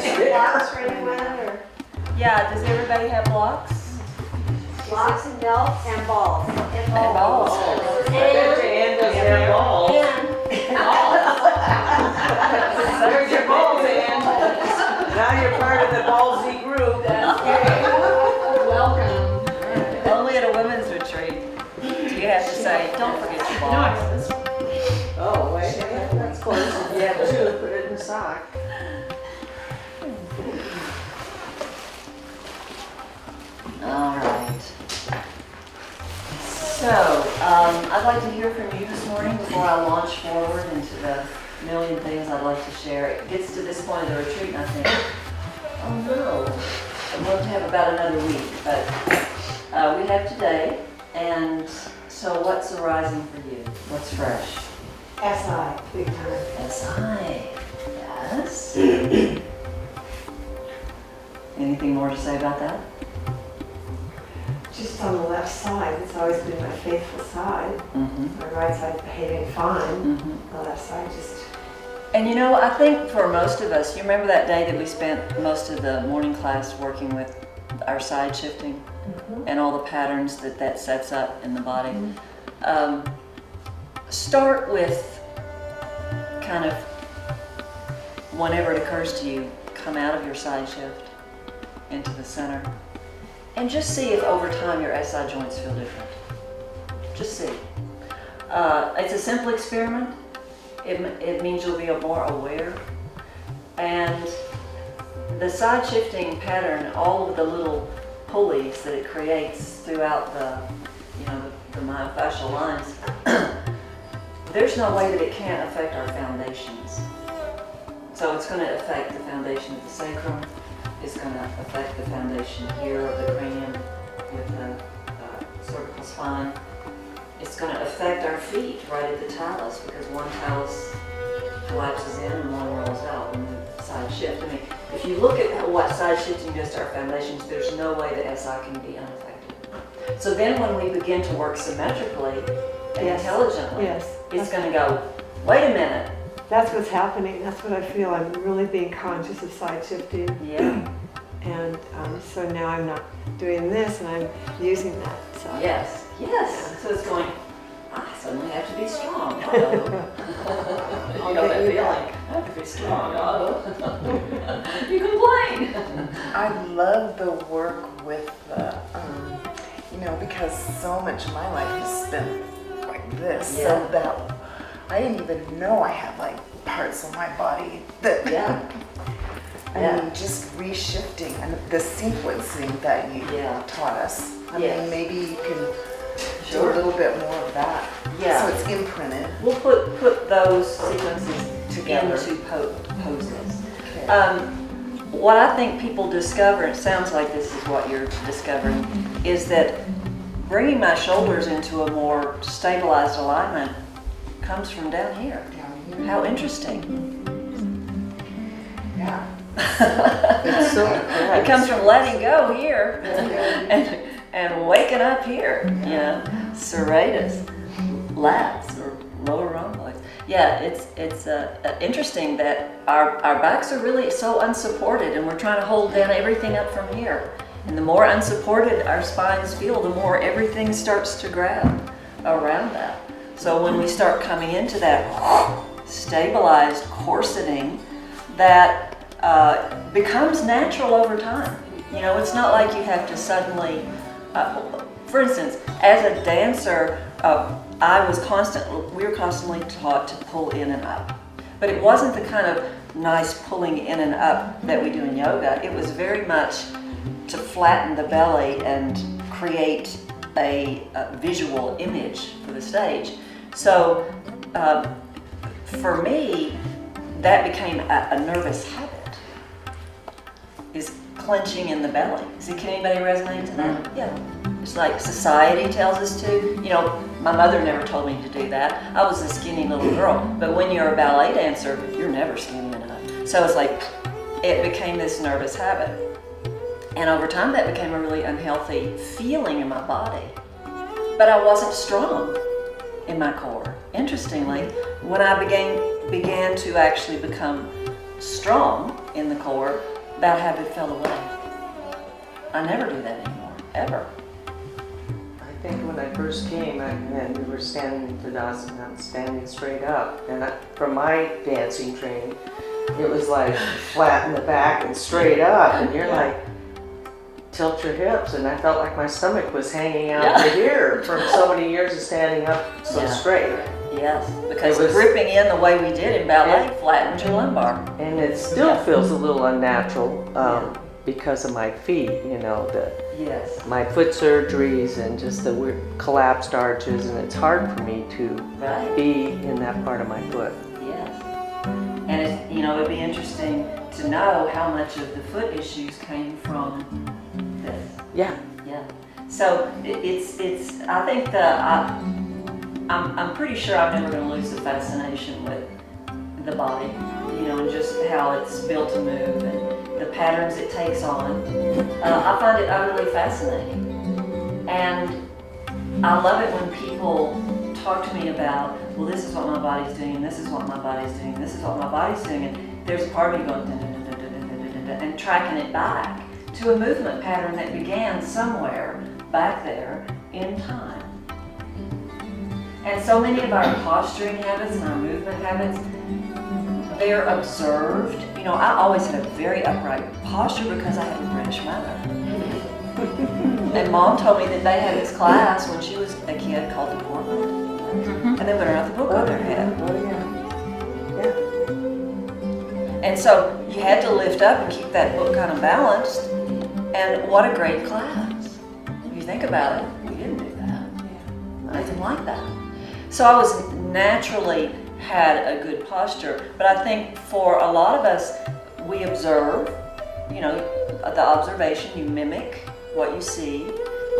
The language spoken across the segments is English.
Blocks for anyone, or Yeah, does everybody have blocks? blocks and belts and balls. And balls. I bet you Ann doesn't have balls. There's your balls, Ann. Now you're part of the ballsy group. Welcome. Only at a women's retreat do you have to say, don't forget your balls. Oh, wait, that's close. If you have two, put it in the sock. All right. So, I'd like to hear from you this morning before I launch forward into the million things I'd like to share. It gets to this point of the retreat and I think, oh no, I'm going to have about another week. But we have today, and so what's arising for you? What's fresh? SI, big time. SI, yes. Anything more to say about that? Just on the left side, it's always been my faithful side. Mm-hmm. My right side behaving fine. Mm-hmm. The left side just, And you know, I think for most of us, you remember that day that we spent most of the morning class working with our side shifting and all the patterns that that sets up in the body. Start with kind of, whenever it occurs to you, come out of your side shift into the center and just see if over time your SI joints feel different. Just see. It's a simple experiment. It means you'll be more aware. And the side shifting pattern, all of the little pulleys that it creates throughout the myofascial lines, there's no way that it can't affect our foundations. So it's going to affect the foundation of the sacrum. It's going to affect the foundation here of the cranium with the cervical spine. It's going to affect our feet right at the talus because one talus collapses in and one rolls out when we side shift. I mean, if you look at what side shifting does to our foundations, there's no way that SI can be unaffected. So then when we begin to work symmetrically and intelligently, it's going to go, wait a minute. that's what's happening. That's what I feel. I'm really being conscious of side shifting. Yeah. And so now I'm not doing this and I'm using that. So. Yes. So it's going, I suddenly have to be strong. You know that feeling. I have to be strong. You complain. I love the work with the, because so much of my life is spent like this, Yeah. so that I didn't even know I had like parts of my body that, I mean, just reshifting and the sequencing that you taught us. I mean, maybe you can do a little bit more of that. Yeah. So it's imprinted. We'll put those sequences Together. into poses. Okay. What I think people discover, it sounds like this is what you're discovering, is that bringing my shoulders into a more stabilized alignment comes from down here. Down here. How interesting. Yeah. It's so It comes from letting go here and waking up here, serratus, lats, or lower rhomboids. Yeah, it's interesting that our backs are really so unsupported and we're trying to hold down everything up from here. And the more unsupported our spines feel, the more everything starts to grab around that. So when we start coming into that stabilized corseting, that becomes natural over time. It's not like you have to suddenly, for instance, as a dancer, we were constantly taught to pull in and up. But it wasn't the kind of nice pulling in and up that we do in yoga. It was very much to flatten the belly and create a visual image for the stage. So for me, that became a nervous habit, is clenching in the belly. Can anybody resonate to that? Yeah. It's like society tells us to. My mother never told me to do that. I was a skinny little girl. But when you're a ballet dancer, you're never skinny enough. So it's like, it became this nervous habit. And over time, that became a really unhealthy feeling in my body. But I wasn't strong in my core. Interestingly, when I began to actually become strong, in the core, bad habit fell away. I never do that anymore, ever. I think when I first came, and we were standing in Tadasana, standing straight up, and from my dancing training, it was like flat in the back and straight up, and you're like, tilt your hips, and I felt like my stomach was hanging out to here from so many years of standing up so straight. Yes, because gripping in the way we did in ballet flattens your lumbar. And it still feels a little unnatural because of my feet, you know, my foot surgeries and just the weird collapsed arches, and it's hard for me to be in that part of my foot. Yes. And it, you know, it'd be interesting to know how much of the foot issues came from this. Yeah. Yeah. So it's I think I'm pretty sure I'm never going to lose the fascination with the body, you know, and just how it's built to move and the patterns it takes on. I find it utterly fascinating. And I love it when people talk to me about, well, this is what my body's doing, and this is what my body's doing, and this is what my body's doing, and there's a part of me going, and tracking it back to a movement pattern that began somewhere back there in time. And so many of our posturing habits and our movement habits, they're observed. You know, I always had a very upright posture because I had a British mother. And Mom told me that they had this class when she was a kid called deportment. And they would write the book on their head. And so you had to lift up and keep that book kind of balanced. And what a great class. If you think about it, we didn't do that. Nothing like that. So I was naturally had a good posture, but I think for a lot of us, we observe, you know, the observation, you mimic what you see,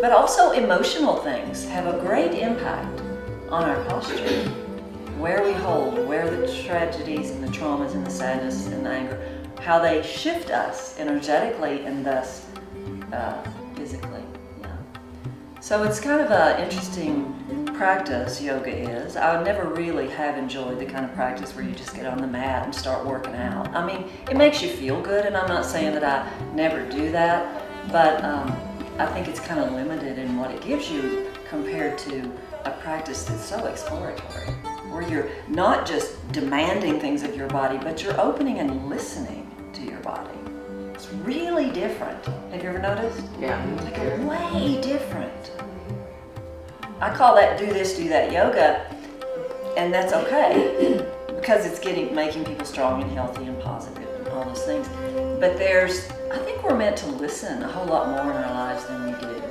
but also emotional things have a great impact on our posture. Where we hold, where the tragedies and the traumas and the sadness and the anger, how they shift us energetically and thus physically. Yeah. So it's kind of an interesting practice, yoga is. I would never really have enjoyed the kind of practice where you just get on the mat and start working out. I mean, it makes you feel good, and I'm not saying that I never do that, but I think it's kind of limited in what it gives you compared to a practice that's so exploratory, where you're not just demanding things of your body, but you're opening and listening to your body. It's really different. Have you ever noticed? Yeah. Like way different. I call that do this, do that yoga, and that's okay because it's making people strong and healthy and positive and all those things. But I think we're meant to listen a whole lot more in our lives than we do.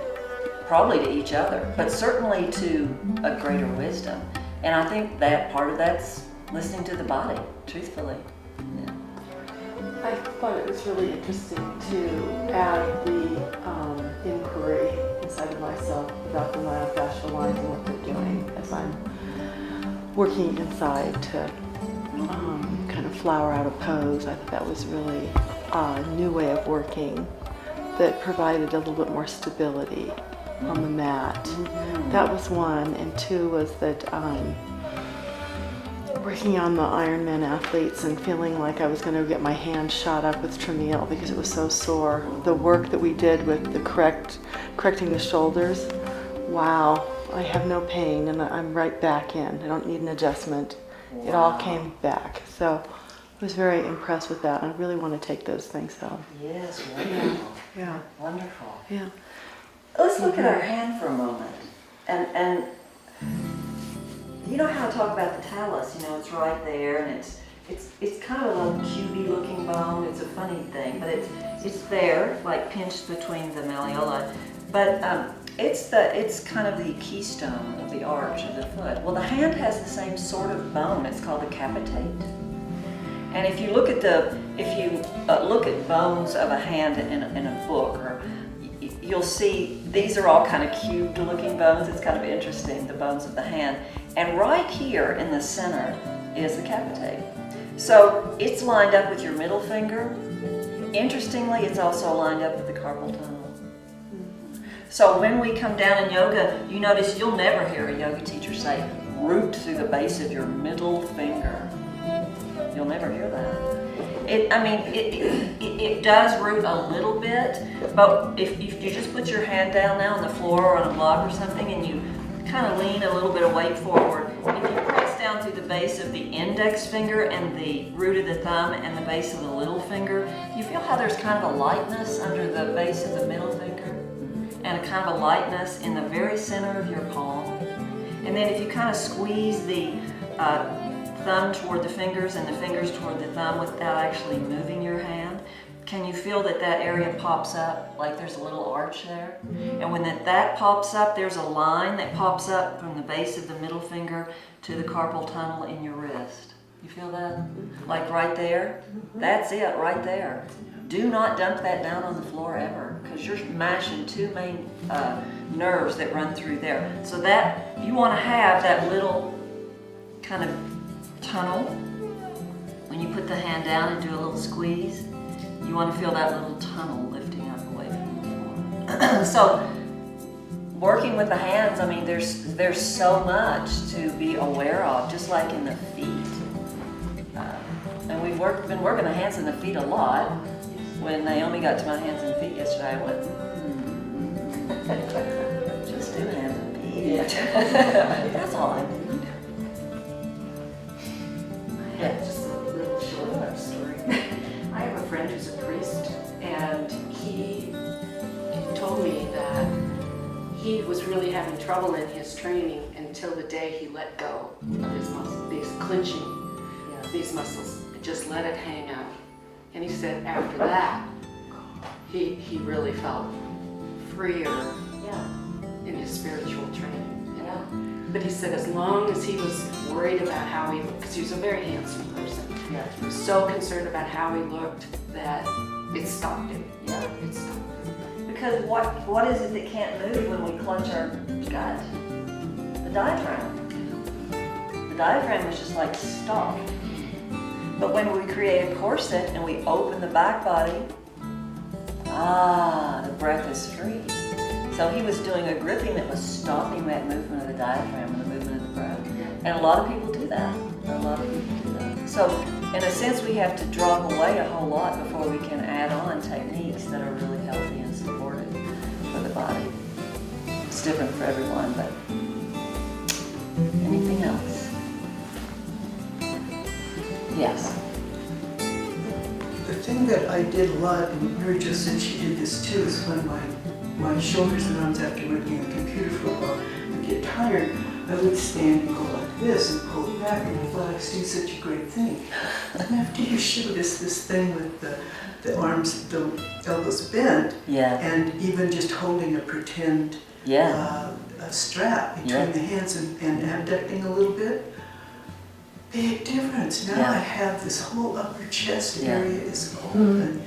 Probably to each other, but certainly to a greater wisdom. And I think that part of that's listening to the body, truthfully. Yeah. I thought it was really interesting to add the inquiry inside of myself about the myofascial lines and what they're doing as I'm working inside to kind of flower out a pose. I thought that was really a new way of working that provided a little bit more stability on the mat. That was one, and two was that working on the Ironman athletes and feeling like I was going to get my hand shot up with Tramiel because it was so sore. The work that we did with the correcting the shoulders, wow, I have no pain and I'm right back in. I don't need an adjustment. Wow. It all came back. So I was very impressed with that. I really want to take those things home. Yes, wonderful. Yeah. Wonderful. Yeah. Let's look at our hand for a moment. And you know how I talk about the talus, you know, it's right there and it's kind of a little cubey looking bone. It's a funny thing, but it's there, like pinched between the malleoli. But it's kind of the keystone of the arch of the foot. Well, the hand has the same sort of bone. It's called the capitate. And if you look at look at bones of a hand in a book, or you'll see these are all kind of cubed looking bones. It's kind of interesting, the bones of the hand. And right here in the center is the capitate. So it's lined up with your middle finger. Interestingly, it's also lined up with the carpal tunnel. So when we come down in yoga, you notice you'll never hear a yoga teacher say, root through the base of your middle finger. You'll never hear that. It does root a little bit, but if you just put your hand down now on the floor or on a block or something and you kind of lean a little bit of weight forward, if you press down through the base of the index finger and the root of the thumb and the base of the little finger, you feel how there's kind of a lightness under the base of the middle finger and a kind of a lightness in the very center of your palm. And then if you kind of squeeze the thumb toward the fingers and the fingers toward the thumb without actually moving your hand, can you feel that that area pops up, like there's a little arch there? And when that pops up, there's a line that pops up from the base of the middle finger to the carpal tunnel in your wrist. You feel that? Like right there? That's it, right there. Do not dump that down on the floor ever, because you're mashing two main nerves that run through there. So that, you want to have that little kind of tunnel. When you put the hand down and do a little squeeze, you want to feel that little tunnel lifting up away from the floor. So, working with the hands, I mean, there's so much to be aware of, just like in the feet. And we've been working the hands and the feet a lot. When Naomi got to my hands and feet yesterday, I went, just do hands and feet. That's all I need. Yeah, just a little short love story. I have a friend who's a priest, and he told me that he was really having trouble in his training until the day he let go of his muscles, these clenching these muscles, just let it hang out. And he said after that, he really felt freer in his spiritual training. You know? But he said as long as he was worried about how he looked, because he was a very handsome person, he was so concerned about how he looked that it stopped him. Yeah. It stopped him. Because what is it that can't move when we clench our gut? The diaphragm. The diaphragm is just like stop. But when we create a corset and we open the back body, the breath is free. So he was doing a gripping that was stopping that movement of the diaphragm and the movement of the breath. And a lot of people do that. So in a sense, we have to drop away a whole lot before we can add on techniques that are really healthy and supportive for the body. It's different for everyone, but anything else? Yes. The thing that I did a lot, and Mary Jo said she did this too, is when my shoulders and arms after working on the computer for a while would get tired, I would stand and go like this and pull it back, and I thought I was doing such a great thing. And after you showed us this thing with the arms, the elbows bent, and even just holding a pretend a strap between the hands and abducting a little bit, big difference. Now I have this whole upper chest area is open.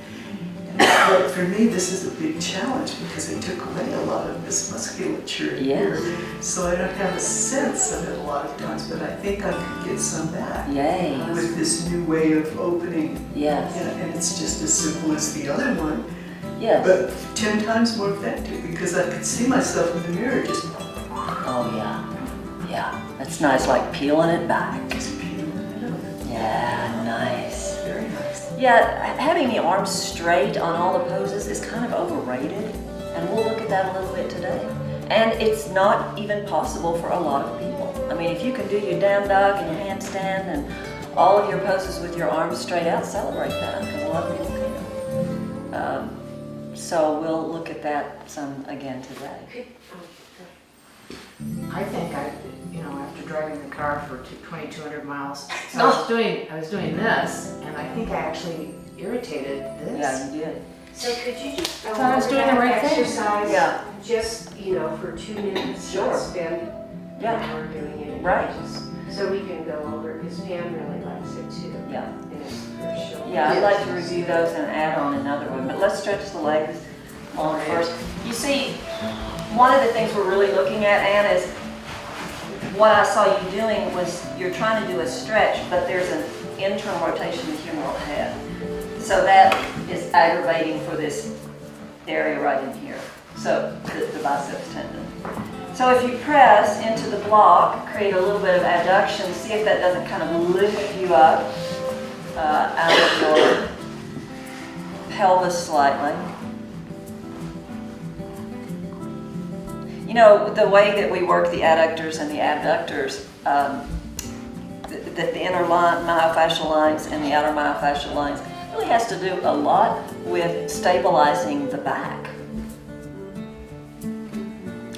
But for me, this is a big challenge because it took away a lot of this musculature here. So I don't have a sense of it a lot of times, but I think I could get some back with this new way of opening. And it's just as simple as the other one, but 10 times more effective because I could see myself in the mirror just. That's nice, like peeling it back. Just peeling it up. Yeah, nice. Very nice. Yeah, having the arms straight on all the poses is kind of overrated, and we'll look at that a little bit today. And it's not even possible for a lot of people. I mean, if you can do your down dog and your handstand and all of your poses with your arms straight out, celebrate that, because a lot of people can't. So we'll look at that some again today. I think after driving the car for 2,200 miles, so I was doing this, and I think I actually irritated this. Yeah, you did. So could you just I thought I was doing the right thing. exercise just, for 2 minutes? Sure. Not spend an hour doing it. Right. So we can go over, because Pam really likes it too. Yeah. And it's for sure. Yeah, I'd like to review those and add on another one, but let's stretch the legs on first. You see, one of the things we're really looking at, Anne, is what I saw you doing was you're trying to do a stretch, but there's an internal rotation of the humeral head. So that is aggravating for this area right in here, so the biceps tendon. So if you press into the block, create a little bit of adduction, see if that doesn't kind of lift you up out of your pelvis slightly. You know, the way that we work the adductors and the abductors, the inner myofascial lines and the outer myofascial lines really has to do a lot with stabilizing the back.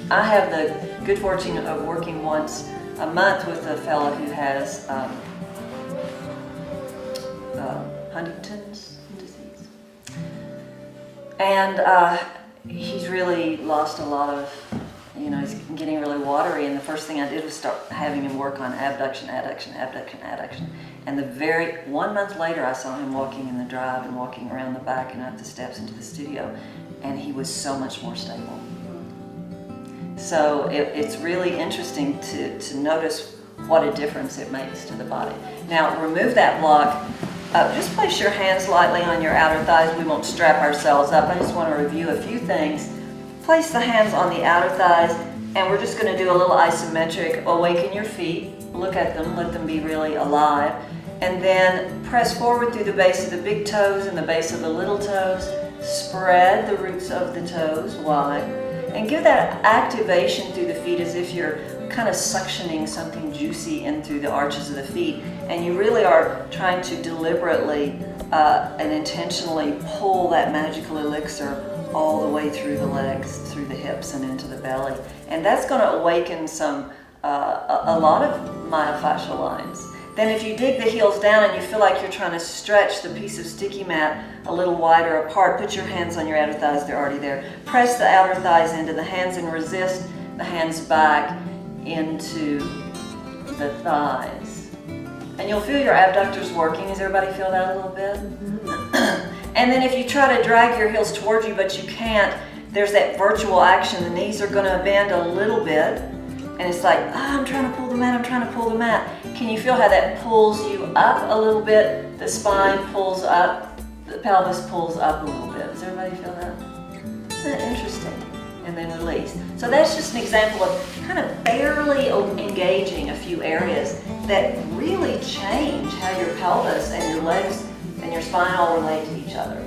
I have the good fortune of working once a month with a fellow who has Huntington's disease. And he's really lost a lot of, you know, he's getting really watery, and the first thing I did was start having him work on abduction, adduction, abduction, adduction. And 1 month later, I saw him walking in the drive and walking around the back and up the steps into the studio, and he was so much more stable. So it's really interesting to notice what a difference it makes to the body. Now, remove that block. Just place your hands lightly on your outer thighs. We won't strap ourselves up. I just want to review a few things. Place the hands on the outer thighs, and we're just going to do a little isometric. Awaken your feet. Look at them. Let them be really alive. And then press forward through the base of the big toes and the base of the little toes. Spread the roots of the toes wide. And give that activation through the feet as if you're kind of suctioning something juicy in through the arches of the feet. And you really are trying to deliberately and intentionally pull that magical elixir all the way through the legs, through the hips, and into the belly. And that's going to awaken a lot of myofascial lines. Then if you dig the heels down and you feel like you're trying to stretch the piece of sticky mat a little wider apart, put your hands on your outer thighs, they're already there. Press the outer thighs into the hands and resist the hands back into the thighs. And you'll feel your abductors working. Does everybody feel that a little bit? And then if you try to drag your heels towards you but you can't, there's that virtual action. The knees are going to bend a little bit. And it's like, I'm trying to pull the mat, I'm trying to pull the mat. Can you feel how that pulls you up a little bit? The spine pulls up, the pelvis pulls up a little bit. Does everybody feel that? Isn't that interesting? And then release. So that's just an example of kind of barely engaging a few areas that really change how your pelvis and your legs and your spine all relate to each other.